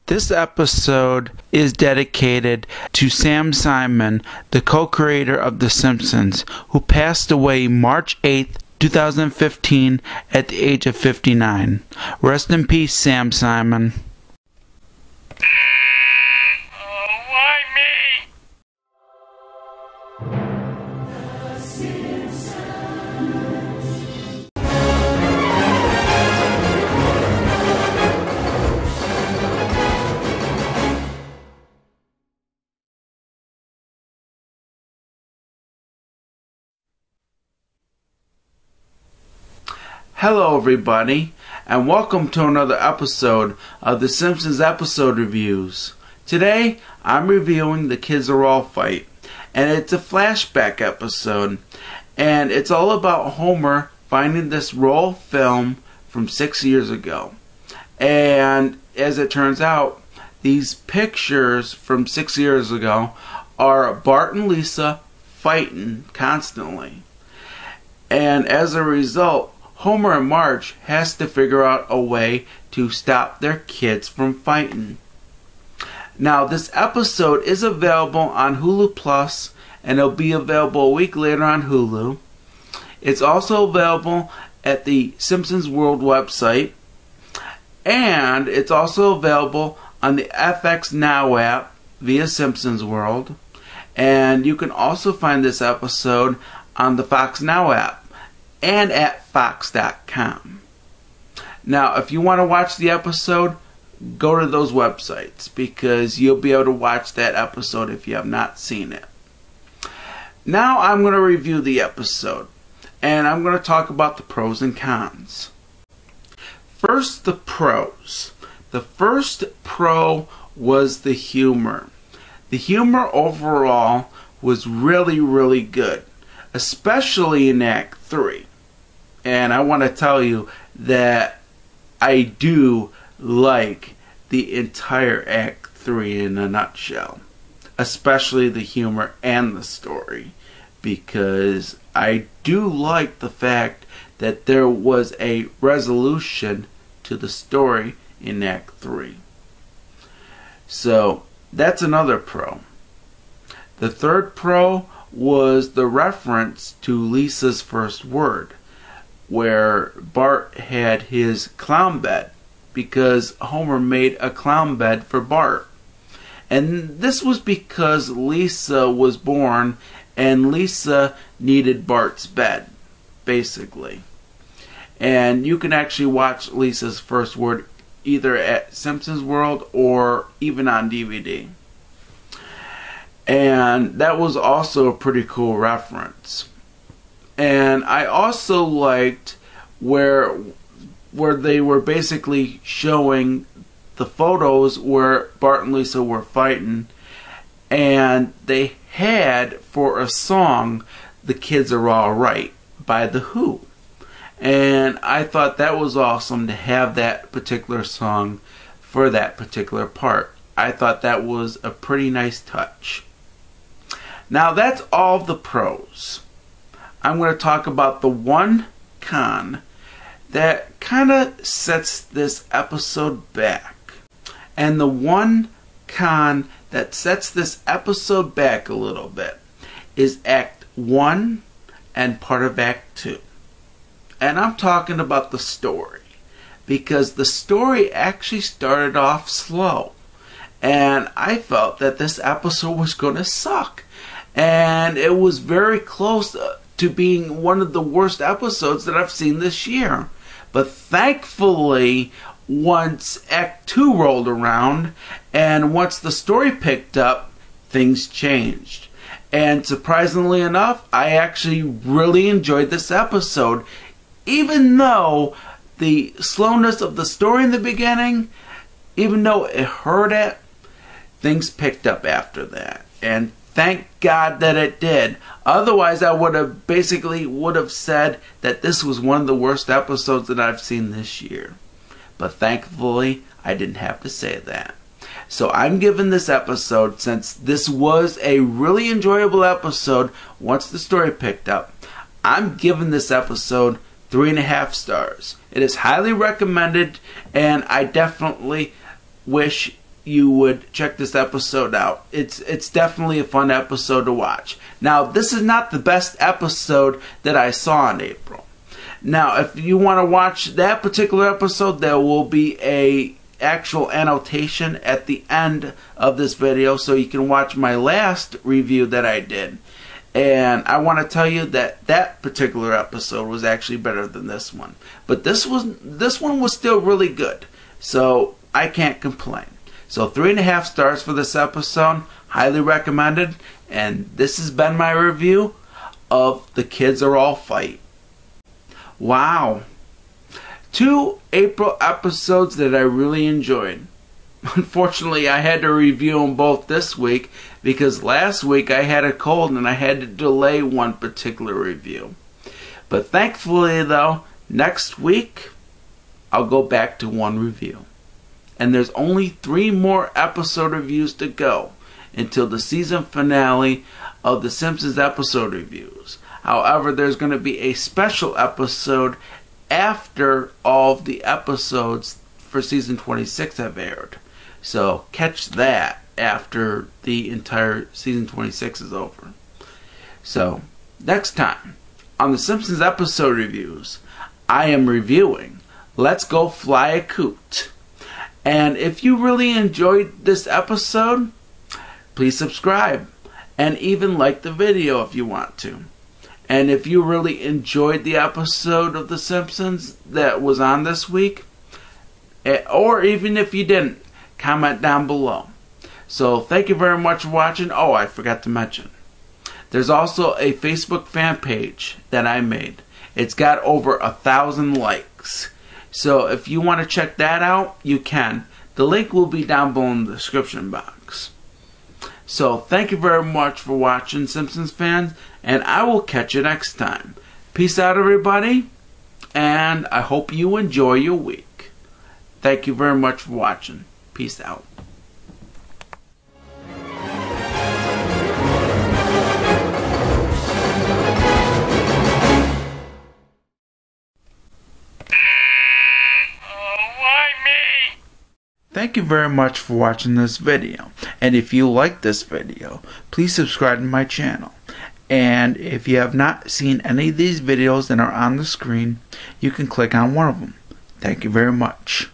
This episode is dedicated to Sam Simon, the co-creator of The Simpsons, who passed away March 8th, 2015 at the age of 59. Rest in peace, Sam Simon. Why me? Hello everybody, and welcome to another episode of the Simpsons Episode Reviews. Today, I'm reviewing The Kids Are All Fight, and it's a flashback episode, and it's all about Homer finding this roll film from 6 years ago. And as it turns out, these pictures from 6 years ago are Bart and Lisa fighting constantly. And as a result, Homer and Marge has to figure out a way to stop their kids from fighting. Now, this episode is available on Hulu Plus, and it'll be available a week later on Hulu. It's also available at the Simpsons World website, and it's also available on the FX Now app via Simpsons World, and you can also find this episode on the Fox Now app and at fox.com. Now, if you want to watch the episode, go to those websites because you'll be able to watch that episode if you have not seen it. Now I'm going to review the episode, and I'm going to talk about the pros and cons. First, the pros. The first pro was the humor. The humor overall was really, really good, especially in Act 3. And I want to tell you that I do like the entire Act 3 in a nutshell. Especially the humor and the story. Because I do like the fact that there was a resolution to the story in Act 3. So, that's another pro. The third pro was the reference to Lisa's first word, where Bart had his clown bed because Homer made a clown bed for Bart. And this was because Lisa was born and Lisa needed Bart's bed, basically. And you can actually watch Lisa's first word either at Simpsons World or even on DVD. And that was also a pretty cool reference. And I also liked where they were basically showing the photos where Bart and Lisa were fighting, and they had for a song "The Kids Are All Right" by The Who. And I thought that was awesome to have that particular song for that particular part. I thought that was a pretty nice touch. Now that's all the pros. I'm going to talk about the one con that kind of sets this episode back. And the one con that sets this episode back a little bit is Act 1 and part of Act 2. And I'm talking about the story, because the story actually started off slow. And I felt that this episode was going to suck. And it was very close to being one of the worst episodes that I've seen this year. But thankfully, once Act 2 rolled around, and once the story picked up, things changed. And surprisingly enough, I actually really enjoyed this episode. Even though the slowness of the story in the beginning, even though it hurt it, things picked up after that. And thank God that it did. Otherwise, I would have said that this was one of the worst episodes that I've seen this year. But thankfully, I didn't have to say that. So I'm giving this episode, since this was a really enjoyable episode once the story picked up, I'm giving this episode 3.5 stars. It is highly recommended, and I definitely wish you would check this episode out. It's definitely a fun episode to watch. Now, this is not the best episode that I saw in April. Now, if you want to watch that particular episode, there will be a actual annotation at the end of this video so you can watch my last review that I did. And I want to tell you that that particular episode was actually better than this one. But this one was still really good. So I can't complain. So 3.5 stars for this episode. Highly recommended. And this has been my review of The Kids Are All Fight. Wow. 2 April episodes that I really enjoyed. Unfortunately, I had to review them both this week because last week I had a cold and I had to delay one particular review. But thankfully, though, next week I'll go back to one review. And there's only 3 more episode reviews to go until the season finale of the Simpsons Episode Reviews. However, there's going to be a special episode after all of the episodes for season 26 have aired. So catch that after the entire season 26 is over. So next time on the Simpsons Episode Reviews, I am reviewing Let's Go Fly a Coot. And if you really enjoyed this episode, please subscribe and even like the video if you want to. And if you really enjoyed the episode of The Simpsons that was on this week, or even if you didn't, comment down below. So thank you very much for watching. Oh, I forgot to mention, there's also a Facebook fan page that I made. It's got over 1,000 likes. So if you want to check that out, you can. The link will be down below in the description box. So thank you very much for watching, Simpsons fans, and I will catch you next time. Peace out, everybody, and I hope you enjoy your week. Thank you very much for watching. Peace out. Why me? Thank you very much for watching this video. And if you like this video, please subscribe to my channel. And if you have not seen any of these videos that are on the screen, you can click on one of them. Thank you very much.